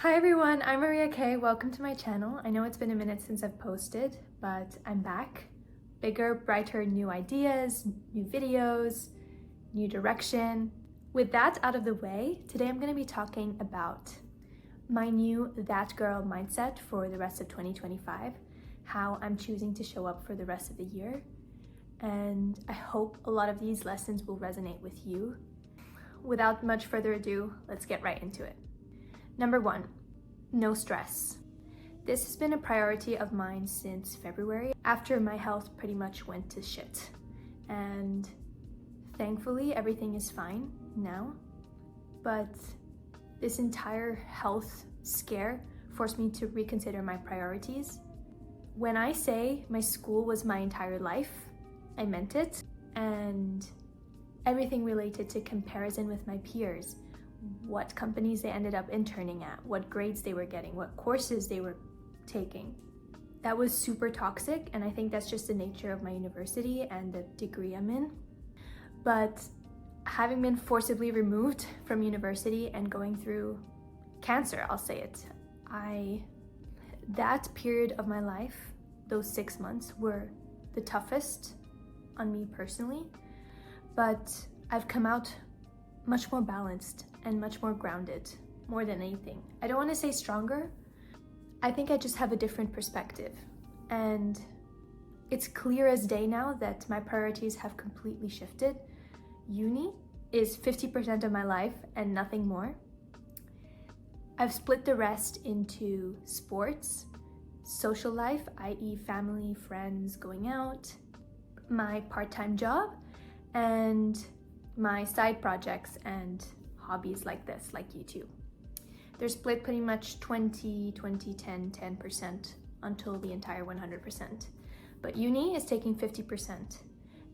Hi everyone, I'm Maria Kay. Welcome to my channel. I know it's been a minute since I've posted, but I'm back. Bigger, brighter, new ideas, new videos, new direction. With that out of the way, today I'm going to be talking about my new That Girl mindset for the rest of 2025, how I'm choosing to show up for the rest of the year, and I hope a lot of these lessons will resonate with you. Without much further ado, let's get right into it. Number 1, no stress. This has been a priority of mine since February, after my health pretty much went to shit. And thankfully, everything is fine now. But this entire health scare forced me to reconsider my priorities. When I say my school was my entire life, I meant it. And everything related to comparison with my peers, what companies they ended up interning at, what grades they were getting, what courses they were taking. That was super toxic, and I think that's just the nature of my university and the degree I'm in. But having been forcibly removed from university and going through cancer, I'll say it, that period of my life, those 6 months, were the toughest on me personally, but I've come out much more balanced and much more grounded, more than anything. I don't want to say stronger. I think I just have a different perspective. And it's clear as day now that my priorities have completely shifted. Uni is 50% of my life and nothing more. I've split the rest into sports, social life, i.e. family, friends, going out, my part-time job, and my side projects and hobbies like this, like YouTube. They're split pretty much 20, 10, 10% until the entire 100%. But uni is taking 50%.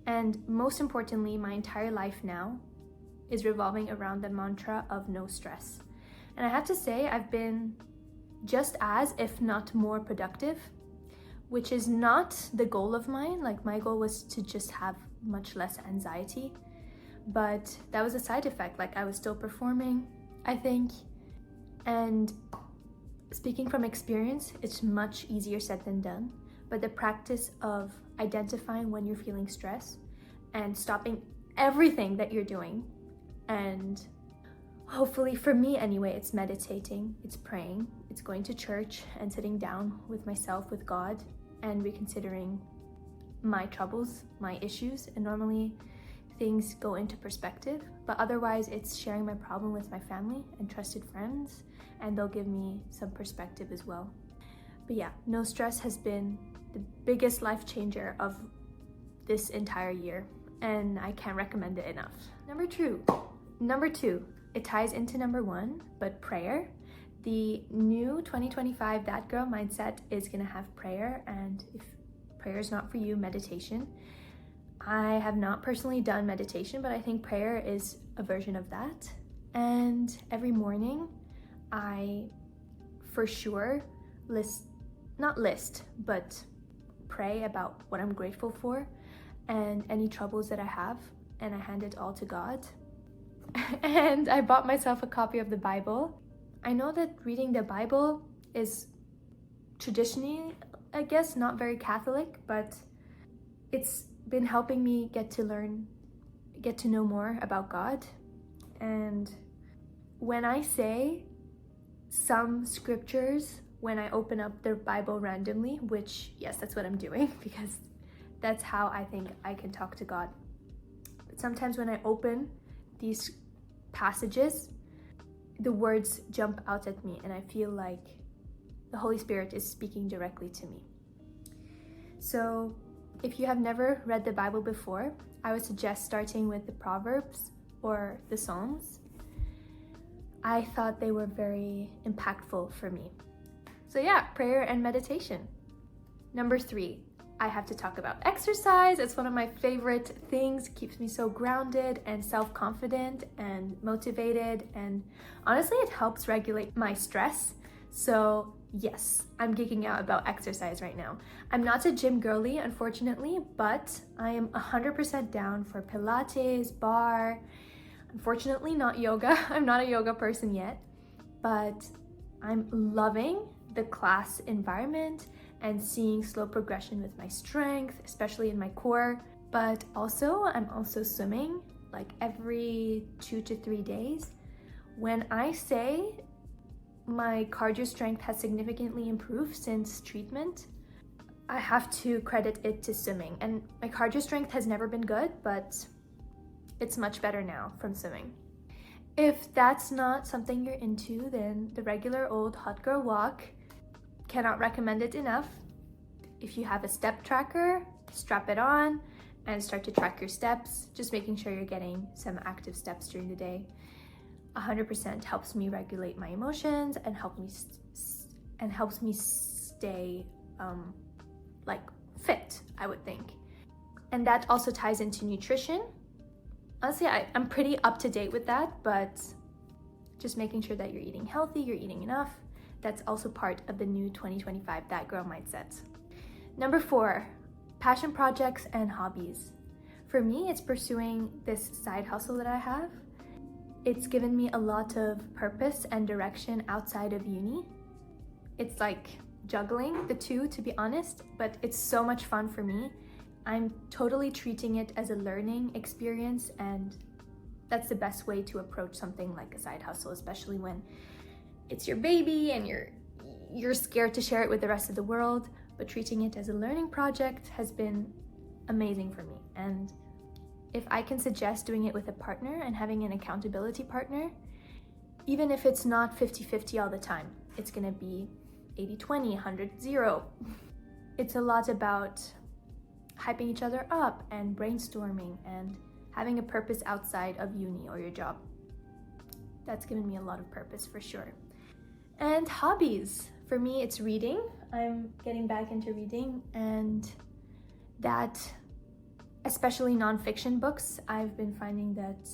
And most importantly, my entire life now is revolving around the mantra of no stress. And I have to say, I've been just as, if not more productive, which is not the goal of mine. Like, my goal was to just have much less anxiety. But that was a side effect. Like, I was still performing, I think. And speaking from experience, it's much easier said than done. But the practice of identifying when you're feeling stress and stopping everything that you're doing, and hopefully, for me anyway, it's meditating, it's praying, it's going to church and sitting down with myself, with God, and reconsidering my troubles, my issues. And normally things go into perspective, but otherwise it's sharing my problem with my family and trusted friends, and they'll give me some perspective as well. But yeah, no stress has been the biggest life changer of this entire year, and I can't recommend it enough. Number two, it ties into number 1, but prayer. The new 2025 That Girl mindset is gonna have prayer, and if prayer is not for you, meditation. I have not personally done meditation, but I think prayer is a version of that. And every morning, I for sure but pray about what I'm grateful for and any troubles that I have, and I hand it all to God. And I bought myself a copy of the Bible. I know that reading the Bible is traditionally, I guess, not very Catholic, but it's been helping me get to know more about God. And when I say some scriptures, when I open up the Bible randomly, which, yes, that's what I'm doing, because that's how I think I can talk to God. But sometimes when I open these passages, the words jump out at me, and I feel like the Holy Spirit is speaking directly to me. So if you have never read the Bible before, I would suggest starting with the Proverbs or the Psalms. I thought they were very impactful for me. So yeah, prayer and meditation. Number 3, I have to talk about exercise. It's one of my favorite things. It keeps me so grounded and self-confident and motivated, and honestly, it helps regulate my stress. So yes, I'm geeking out about exercise right now. I'm not a gym girly, unfortunately, but I am 100% down for pilates, bar. Unfortunately, not yoga. I'm not a yoga person yet, but I'm loving the class environment and seeing slow progression with my strength, especially in my core. But also, I'm also swimming like every 2 to 3 days. When I say my cardio strength has significantly improved since treatment, I have to credit it to swimming. And my cardio strength has never been good, but it's much better now from swimming. If that's not something you're into, then the regular old hot girl walk, cannot recommend it enough. If you have a step tracker, strap it on and start to track your steps, just making sure you're getting some active steps during the day. 100% helps me regulate my emotions and helps me stay like fit, I would think. And that also ties into nutrition. Honestly, I'm pretty up to date with that, but just making sure that you're eating healthy, you're eating enough. That's also part of the new 2025 That Girl mindset. Number 4, passion projects and hobbies. For me, it's pursuing this side hustle that I have. It's given me a lot of purpose and direction outside of uni. It's like juggling the two, to be honest, but it's so much fun for me. I'm totally treating it as a learning experience, and that's the best way to approach something like a side hustle, especially when it's your baby and you're scared to share it with the rest of the world. But treating it as a learning project has been amazing for me. And if I can suggest doing it with a partner and having an accountability partner, even if it's not 50-50 all the time, it's gonna be 80-20, 100-0. It's a lot about hyping each other up and brainstorming and having a purpose outside of uni or your job. That's given me a lot of purpose for sure. And hobbies. For me, it's reading. I'm getting back into reading, and that, especially nonfiction books, I've been finding that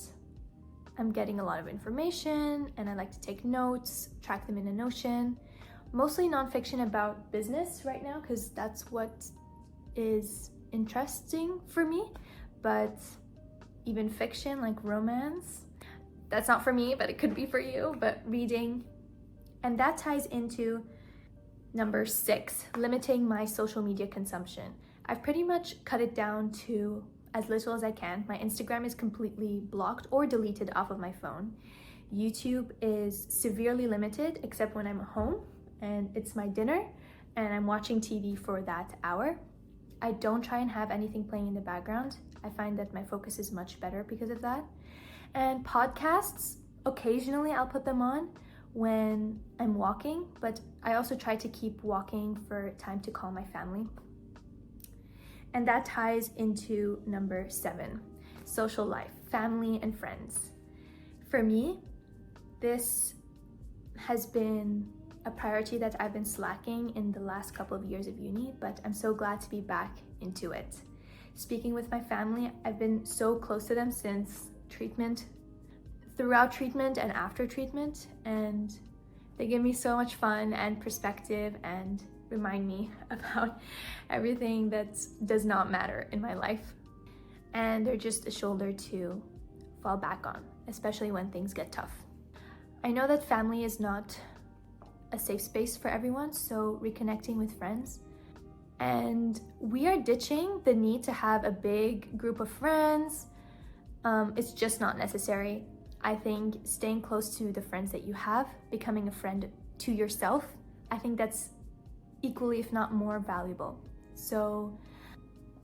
I'm getting a lot of information and I like to take notes, track them in a Notion. Mostly nonfiction about business right now, because that's what is interesting for me. But even fiction like romance, that's not for me, but it could be for you. But reading, and that ties into number 6, limiting my social media consumption. I've pretty much cut it down to as little as I can. My Instagram is completely blocked or deleted off of my phone. YouTube is severely limited except when I'm home and it's my dinner and I'm watching TV for that hour. I don't try and have anything playing in the background. I find that my focus is much better because of that. And podcasts, occasionally I'll put them on when I'm walking, but I also try to keep walking for time to call my family. And that ties into number 7, social life, family and friends. For me, this has been a priority that I've been slacking in the last couple of years of uni, but I'm so glad to be back into it. Speaking with my family, I've been so close to them since treatment, throughout treatment and after treatment, and they give me so much fun and perspective and remind me about everything that does not matter in my life. And they're just a shoulder to fall back on, especially when things get tough. I know that family is not a safe space for everyone, so reconnecting with friends. And we are ditching the need to have a big group of friends. It's just not necessary. I think staying close to the friends that you have, becoming a friend to yourself, I think that's equally, if not more, valuable. So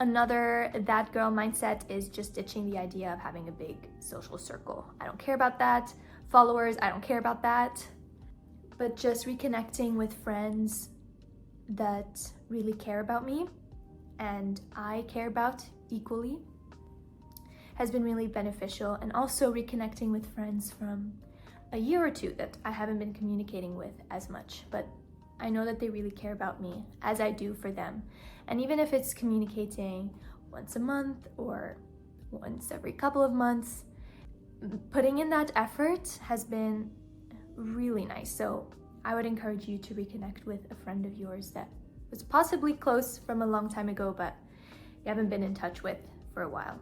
another that girl mindset is just ditching the idea of having a big social circle. I don't care about that. Followers, I don't care about that. But just reconnecting with friends that really care about me and I care about equally has been really beneficial. And also reconnecting with friends from a year or two that I haven't been communicating with as much, but I know that they really care about me as I do for them. And even if it's communicating once a month or once every couple of months, putting in that effort has been really nice. So I would encourage you to reconnect with a friend of yours that was possibly close from a long time ago, but you haven't been in touch with for a while.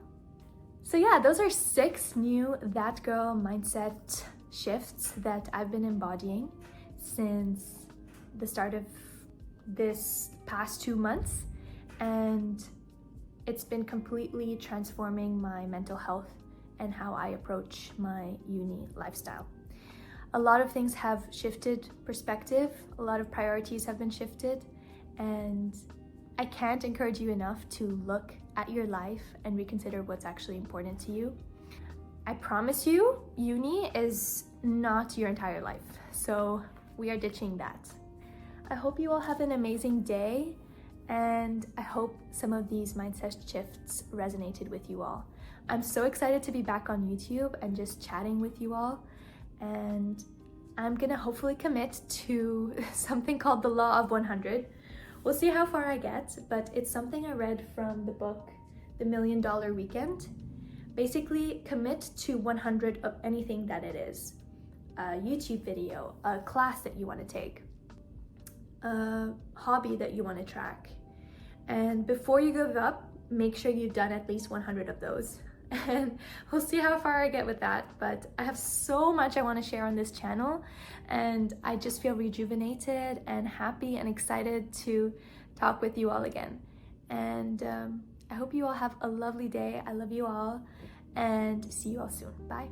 So yeah, those are 6 new That Girl mindset shifts that I've been embodying since the start of this past 2 months, and it's been completely transforming my mental health and how I approach my uni lifestyle. A lot of things have shifted perspective, a lot of priorities have been shifted, and I can't encourage you enough to look at your life and reconsider what's actually important to you. I promise you, uni is not your entire life, so we are ditching that. I hope you all have an amazing day, and I hope some of these mindset shifts resonated with you all. I'm so excited to be back on YouTube and just chatting with you all, and I'm gonna hopefully commit to something called the Law of 100. We'll see how far I get, but it's something I read from the book, The $1 Million Weekend. Basically, commit to 100 of anything that it is. A YouTube video, a class that you want to take, a hobby that you want to track. And before you give up, make sure you've done at least 100 of those. And we'll see how far I get with that. But I have so much I want to share on this channel, and I just feel rejuvenated and happy and excited to talk with you all again. And I hope you all have a lovely day. I love you all, and see you all soon. Bye.